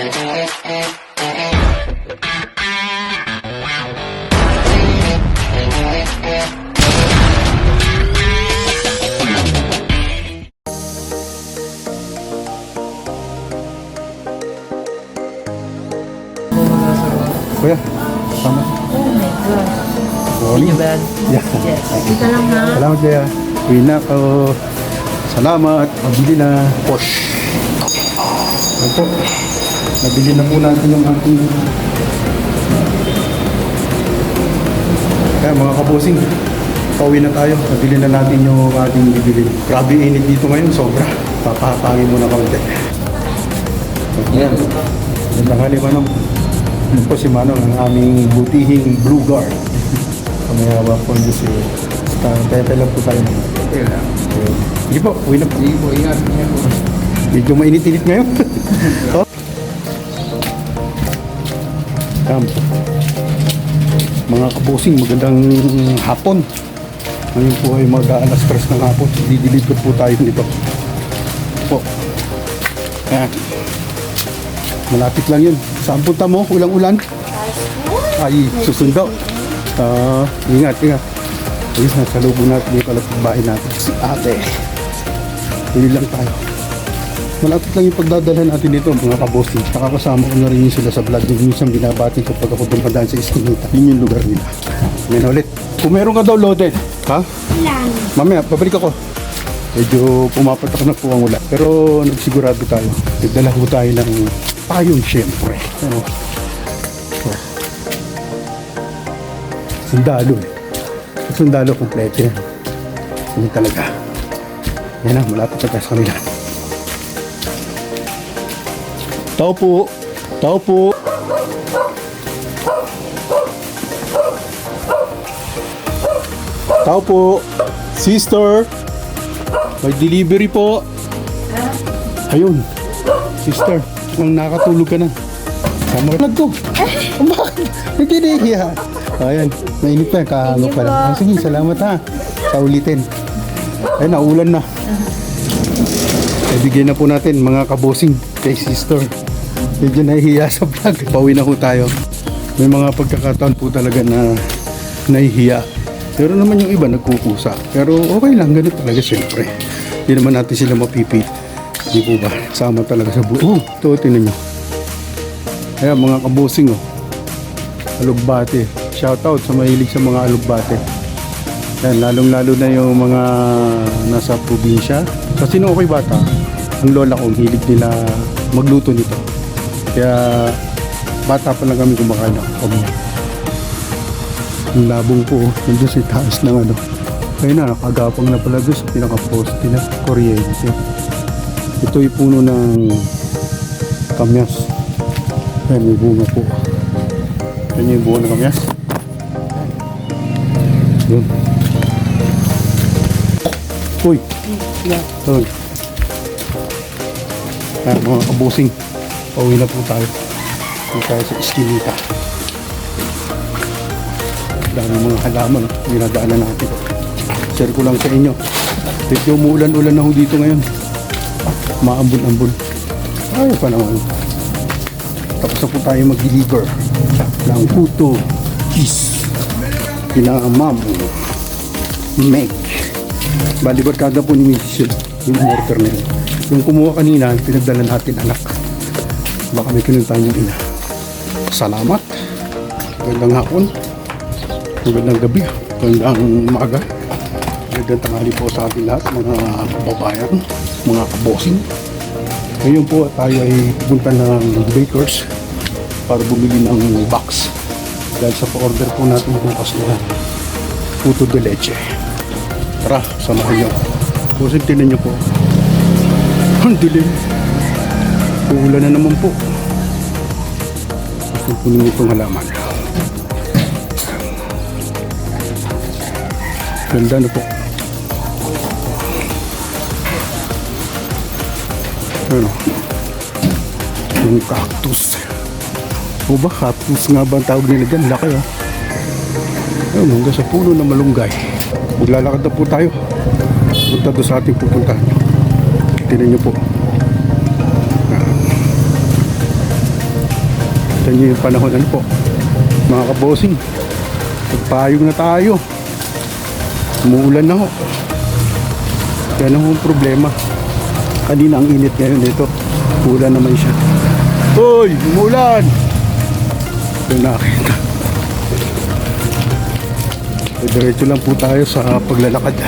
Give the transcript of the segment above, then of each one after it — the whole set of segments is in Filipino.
Kuya, sama. Oh my God. Morning. bag? Yeah. Yes. Dito lang ha. Salamat kuya. Uwi na ako. Salamat. Mabili na. Posh. Ano po? Nabili na po natin yung ating... Kaya mga kabosing, pauwi na tayo. Nabili na natin yung ating bibili. Grabe init dito ngayon. Sobra. Papahapangin muna kaunti. Ayan. Magandang hali Manong. Ito po si Manong, ang aming butihing Blue Guard. Kamayawa po niyo si Pepe lang po tayo. Okay lang. Sige po, uwi na po. Sige po, ingat po. Medyo mainit-init ngayon. Oh. Camp. Mga kabosing, magandang hapon. Ngayon po ay mag-alas 3 ng hapon. Didilipad po tayo nito. Po. Ayan. Malapit lang yun. Saan punta mo? Ulang-ulan? Ay, susundo. Ingat, ingat. Ayos na, salubong natin yung kalapit-bahay natin. Si ate. Hindi lang tayo. Malapit lang yung pagdadalhan natin dito, mga kabosing. Nakakasama ko na rin yun sila sa vlog. Yung minsan binabati ko pag ako dumadaan sa Eskinita. Yun yung lugar nila. Amen ulit. Kung meron ka daw loaded, ha? Lang. Mamaya, babalik ako. Medyo pumapatak na po ang ulan. Pero nagsigurado tayo. Nagdala po tayo ng payong siyempre. Ano? So, sundalo eh. Sundalo kompleto yan. Hindi talaga. Yan na, malapit na tayo sa kanila. Tao po. Tao po. Tao po. Sister. May delivery po. Ayun. Sister, kung nakatulog ka na. Sama ka ko. Bakit? Nagkinihiya. Ayan, mainit pa. Kahalo pa lang. Sige, salamat ha. Sa ulitin. Ayun, naulan na. Ibigay na po natin mga kabosing kay sister. Medyo nahihiya sa vlog. Pauwi na po tayo. May mga pagkakataon po talaga na nahihiya. Pero naman yung iba nagkukusa. Pero okay lang, ganito talaga siyempre. Hindi naman natin sila mapipit. Hindi po ba? Sama talaga sa buhay. Oh, ito, tinan nyo. Kaya mga kabosing, oh. Alugbate. Shoutout sa mahilig sa mga alugbate. Yan, lalong-lalo na yung mga nasa probinsya. Kasi nung ako'y bata, ang lola ko, hilig nila magluto nito. Kaya, bata pa lang kami kumakain ng pamilya. Ang labong po, nandun sa taas ng ano. Kaya na, nakagapang na pala doon sa pinaka-poste na kuryente. Ito yung puno ng kamyas. Ayan, may bunga po. Ayan yung bunga ng kamyas. Yun. Uy! Uy! Ayan, mga kabusing. Pauwi na po tayo. Pauwi tayo sa Eskinita. Dami mga halaman. Dinadaanan natin. Share ko lang sa inyo. Medyo umuulan-ulan na ho dito ngayon. Maambul-ambul. Ay pa naman. Tapos na po tayo mag-deliver ng puto cheese. Pinamam Meg. Bali barkada po ni Mrs. yung order na yun. Yung kumuha kanina, pinagdala natin anak. Baka may kinuntahan yung ina. Salamat. Magandang hapon. Magandang gabi. Magandang umaga. Magandang tanghali po sa ating lahat, mga babayan, mga kabosing. Ngayon po tayo ay pupunta ng Bakers para bumili ng box. Dahil sa pa-order po natin bukas na puto de leche. Tara, samahan nyo. Busing tinan nyo po. Ang dilim. Uulan na naman po. Gusto po ninyo itong halaman. Ganda na po. Ano? Yung cactus. O ba cactus nga ba ang tawag nila dyan? Laki ah. Ayun, hanggang sa puno na malunggay. Maglalakad na po tayo. Punta doon sa ating pupuntahan. Tingnan nyo po. Kita nyo yung panahon, ano po, mga kabosing. Nagpayong na tayo. Umuulan na ho. Yan ang problema. Kanina ang init ngayon dito. Ulan naman siya. Hoy! Umuulan! Yung nakita. Diretso lang po tayo sa paglalakad.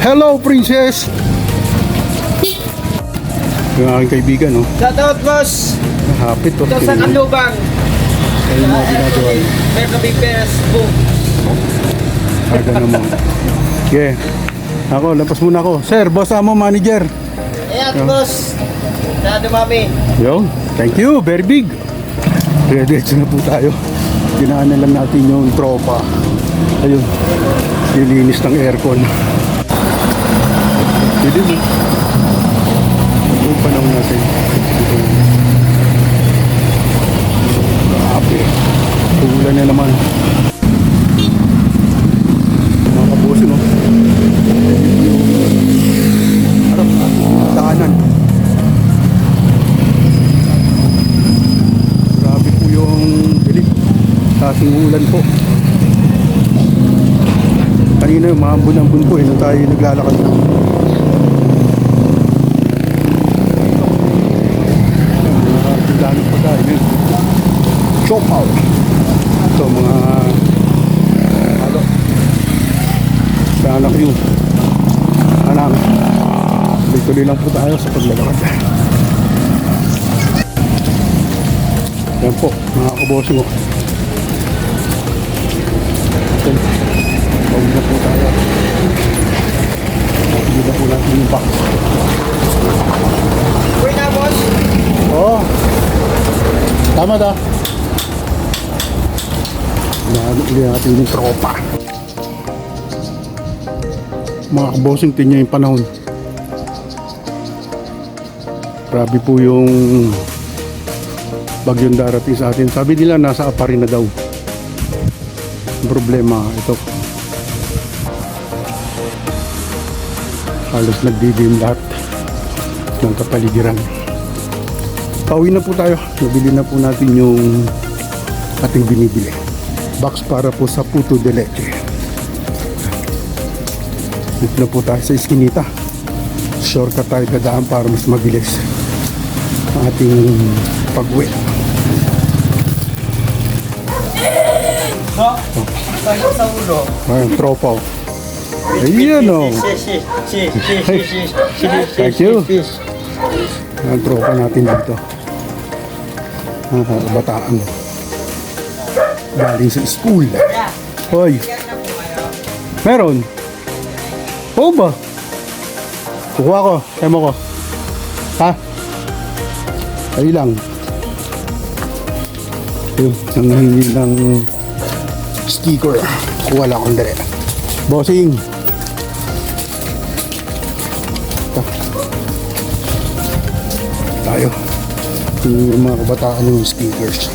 Hello, princess! Yung aking kaibigan, no? Shoutout, boss! Hapit, oh. Ito sa Kanlubang. Ayun yung mga ginagawa. Meron kami Facebook. Aga naman. Okay. Ako, lampas muna ako. Sir, boss mo, manager. Ayan, boss. Sa dumami. Yo, thank you, very big. Diretso na po tayo. Dinaanan lang natin yung tropa. Ayun, nilinis ng aircon. Hindi mo. Yung panahon natin. Grabe. Ulan na naman. Mga kapuso, no? Harap, daanan. Grabe po yung dilig. Kasing ulan po. Kanina yung maambun-ambun po nung tayo naglalakad na. Dami pa tayo yun. Chop out. Ito mga halo. Sa anak yun. Anak. Tuloy lang po tayo sa paglalakad. Yan po, mga kabosing ko. Huwag na po tayo. Hindi na po natin yung box. Uy na, boss. Oo. Tama da. Naano natin yung tropa. Mga kabosing, tingnan yung panahon. Grabe po yung bagyong darating sa atin. Sabi nila nasa Apari na daw. Ang problema ito. Halos nagdidim lahat ng kapaligiran. Pauwi na po tayo. Nabili na po natin yung ating binibili. Box para po sa puto de leche. Dito na po tayo sa Eskinita. Shortcut tayo dadaan para mas mabilis ang ating pag-uwi. No? Tayo sa ulo. Ayan, tropa. Ayan o. Thank you. Ang tropa natin dito. Bataan. Galing sa school. Hoy. Meron. Oo ba? Kukuha ko. Temo ko. Ha? Ay lang. Yun. Nanghingi ng sticker. Kuha lang akong dali. Bossing. Tayo. Yung mga kabataan yung stickers.